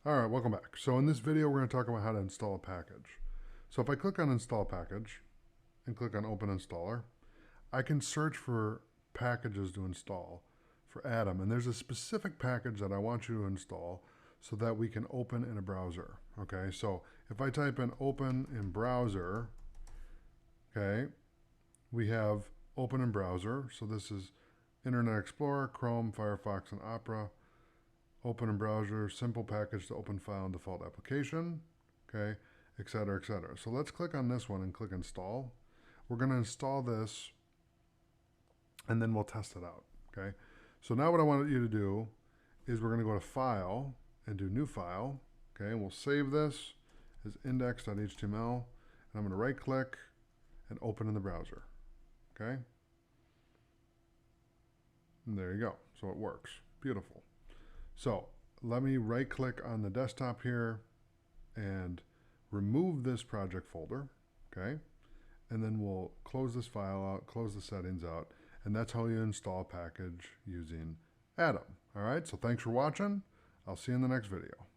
All right, welcome back. So in this video, we're going to talk about how to install a package. So if I click on Install Package and click on Open Installer, I can search for packages to install for Atom. And there's a specific package that I want you to install so that we can open in a browser. Okay, so if I type in Open in Browser, okay, we have Open in Browser. So this is Internet Explorer, Chrome, Firefox, and Opera. Open in browser, simple package to open file and default application, okay, etc., etc. So let's click on this one and click install. We're going to install this and then we'll test it out, okay? So now what I want you to do is we're going to go to File and do New File, okay? And we'll save this as index.html and I'm going to right click and open in the browser, okay? And there you go. So it works. Beautiful. So let me right click on the desktop here and remove this project folder, okay? And then we'll close this file out, close the settings out, and that's how you install a package using Atom. All right, so thanks for watching. I'll see you in the next video.